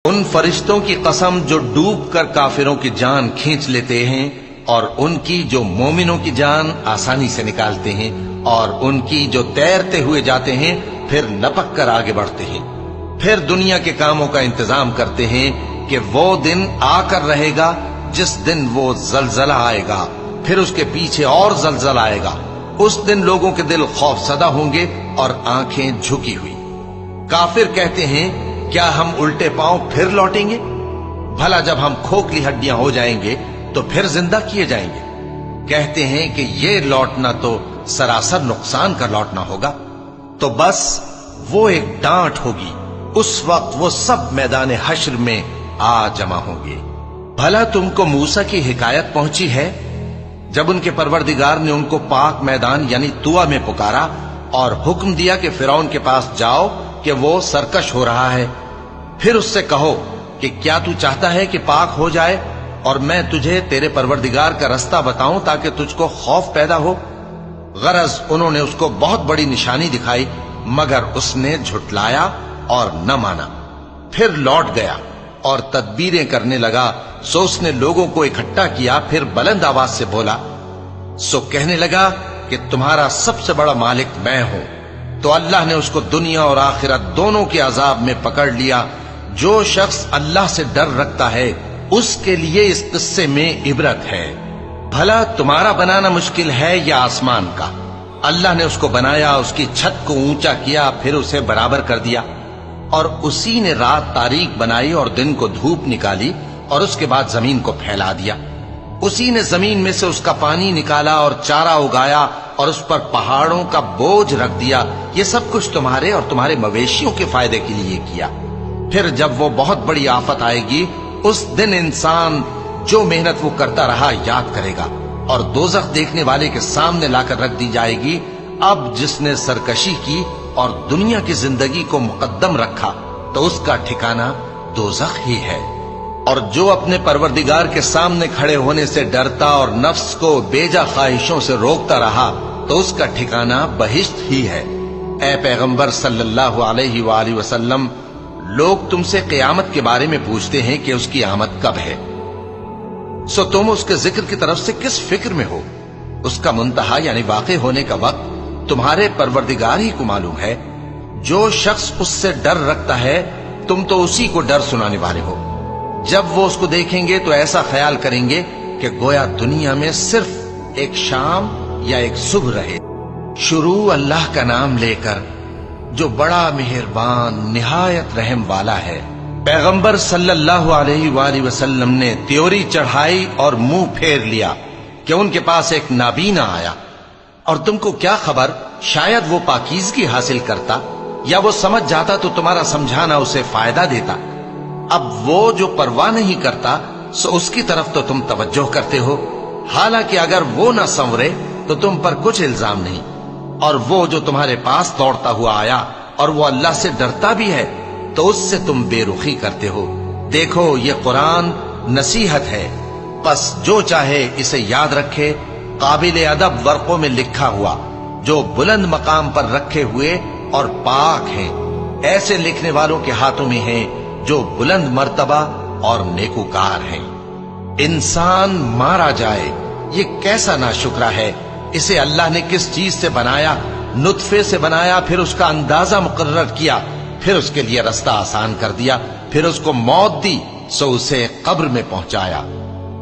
ان فرشتوں کی قسم جو ڈوب کر کافروں کی جان کھینچ لیتے ہیں اور ان کی جو مومنوں کی جان آسانی سے نکالتے ہیں اور ان کی جو تیرتے ہوئے جاتے ہیں پھر لپک کر آگے بڑھتے ہیں، پھر دنیا کے کاموں کا انتظام کرتے ہیں کہ وہ دن آ کر رہے گا جس دن وہ زلزلہ آئے گا، پھر اس کے پیچھے اور زلزلہ آئے گا۔ اس دن لوگوں کے دل خوف زدہ ہوں گے اور آنکھیں جھکی ہوئی۔ کافر کہتے ہیں کیا ہم الٹے پاؤں پھر لوٹیں گے؟ بھلا جب ہم کھوکھلی ہڈیاں ہو جائیں گے تو پھر زندہ کیے جائیں گے؟ کہتے ہیں کہ یہ لوٹنا تو سراسر نقصان کا لوٹنا ہوگا۔ تو بس وہ ایک ڈانٹ ہوگی، اس وقت وہ سب میدان حشر میں آ جمع ہوں گے۔ بھلا تم کو موسیٰ کی حکایت پہنچی ہے جب ان کے پروردگار نے ان کو پاک میدان یعنی طویٰ میں پکارا اور حکم دیا کہ فرعون کے پاس جاؤ کہ وہ سرکش ہو رہا ہے، پھر اس سے کہو کہ کیا تو چاہتا ہے کہ پاک ہو جائے اور میں تجھے تیرے پروردگار کا رستہ بتاؤں تاکہ تجھ کو خوف پیدا ہو؟ غرض انہوں نے اس کو بہت بڑی نشانی دکھائی مگر اس نے جھٹلایا اور نہ مانا۔ پھر لوٹ گیا اور تدبیریں کرنے لگا، سو اس نے لوگوں کو اکٹھا کیا، پھر بلند آواز سے بولا، سو کہنے لگا کہ تمہارا سب سے بڑا مالک میں ہوں۔ تو اللہ نے اس کو دنیا اور آخرت دونوں کے عذاب میں پکڑ لیا۔ جو شخص اللہ سے ڈر رکھتا ہے اس کے لیے اس قصے میں عبرت ہے۔ بھلا تمہارا بنانا مشکل ہے یا آسمان کا؟ اللہ نے اس کو بنایا، اس کی چھت کو اونچا کیا، پھر اسے برابر کر دیا، اور اسی نے رات تاریک بنائی اور دن کو دھوپ نکالی، اور اس کے بعد زمین کو پھیلا دیا۔ اسی نے زمین میں سے اس کا پانی نکالا اور چارہ اگایا اور اس پر پہاڑوں کا بوجھ رکھ دیا۔ یہ سب کچھ تمہارے اور تمہارے مویشیوں کے فائدے کے لیے کیا۔ پھر جب وہ بہت بڑی آفت آئے گی اس دن انسان جو محنت وہ کرتا رہا یاد کرے گا، اور دوزخ دیکھنے والے کے سامنے لا کر رکھ دی جائے گی۔ اب جس نے سرکشی کی اور دنیا کی زندگی کو مقدم رکھا تو اس کا ٹھکانہ دوزخ ہی ہے۔ اور جو اپنے پروردگار کے سامنے کھڑے ہونے سے ڈرتا اور نفس کو بیجا خواہشوں سے روکتا رہا تو اس کا ٹھکانہ بہشت ہی ہے۔ اے پیغمبر صلی اللہ علیہ وآلہ وسلم، لوگ تم سے قیامت کے بارے میں پوچھتے ہیں کہ اس کی آمد کب ہے، سو تم اس کے ذکر کی طرف سے کس فکر میں ہو؟ اس کا منتہا یعنی واقع ہونے کا وقت تمہارے پروردگار ہی کو معلوم ہے۔ جو شخص اس سے ڈر رکھتا ہے تم تو اسی کو ڈر سنانے والے ہو۔ جب وہ اس کو دیکھیں گے تو ایسا خیال کریں گے کہ گویا دنیا میں صرف ایک شام یا ایک صبح رہے۔ شروع اللہ کا نام لے کر جو بڑا مہربان نہایت رحم والا ہے۔ پیغمبر صلی اللہ علیہ وآلہ وسلم نے تیوری چڑھائی اور منہ پھیر لیا کہ ان کے پاس ایک نابینا آیا، اور تم کو کیا خبر، شاید وہ پاکیزگی حاصل کرتا یا وہ سمجھ جاتا تو تمہارا سمجھانا اسے فائدہ دیتا۔ اب وہ جو پرواہ نہیں کرتا سو اس کی طرف تو تم توجہ کرتے ہو، حالانکہ اگر وہ نہ سنورے تو تم پر کچھ الزام نہیں۔ اور وہ جو تمہارے پاس دوڑتا ہوا آیا اور وہ اللہ سے ڈرتا بھی ہے تو اس سے تم بے رخی کرتے ہو۔ دیکھو یہ قرآن نصیحت ہے، پس جو چاہے اسے یاد رکھے، قابل ادب ورقوں میں لکھا ہوا، جو بلند مقام پر رکھے ہوئے اور پاک ہیں، ایسے لکھنے والوں کے ہاتھوں میں ہیں جو بلند مرتبہ اور نیکوکار ہیں۔ انسان مارا جائے، یہ کیسا ناشکرا ہے۔ اسے اللہ نے کس چیز سے بنایا؟ نطفے سے بنایا، پھر اس کا اندازہ مقرر کیا، پھر اس کے لیے رستہ آسان کر دیا، پھر اس کو موت دی سو اسے قبر میں پہنچایا،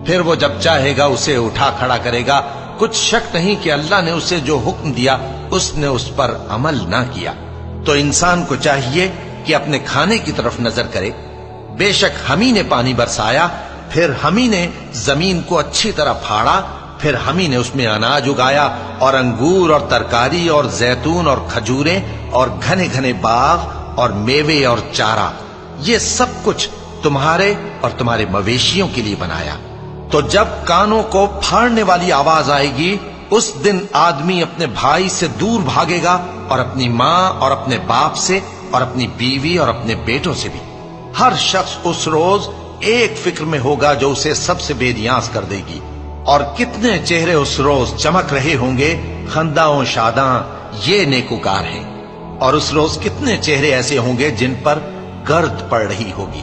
پھر وہ جب چاہے گا اسے اٹھا کھڑا کرے گا۔ کچھ شک نہیں کہ اللہ نے اسے جو حکم دیا اس نے اس پر عمل نہ کیا۔ تو انسان کو چاہیے کہ اپنے کھانے کی طرف نظر کرے۔ بے شک ہم ہی نے پانی برسایا، پھر ہم ہی نے زمین کو اچھی طرح پھاڑا، پھر ہم ہی نے اس میں اناج اگایا اور انگور اور ترکاری اور زیتون اور کھجوریں اور گھنے گھنے باغ اور میوے اور چارہ، یہ سب کچھ تمہارے اور تمہارے مویشیوں کے لیے بنایا۔ تو جب کانوں کو پھاڑنے والی آواز آئے گی اس دن آدمی اپنے بھائی سے دور بھاگے گا اور اپنی ماں اور اپنے باپ سے اور اپنی بیوی اور اپنے بیٹوں سے بھی۔ ہر شخص اس روز ایک فکر میں ہوگا جو اسے سب سے بے نیاز کر دے گی۔ اور کتنے چہرے اس روز چمک رہے ہوں گے، خنداں و شاداں، یہ نیکوکار ہیں۔ اور اس روز کتنے چہرے ایسے ہوں گے جن پر گرد پڑ رہی ہوگی،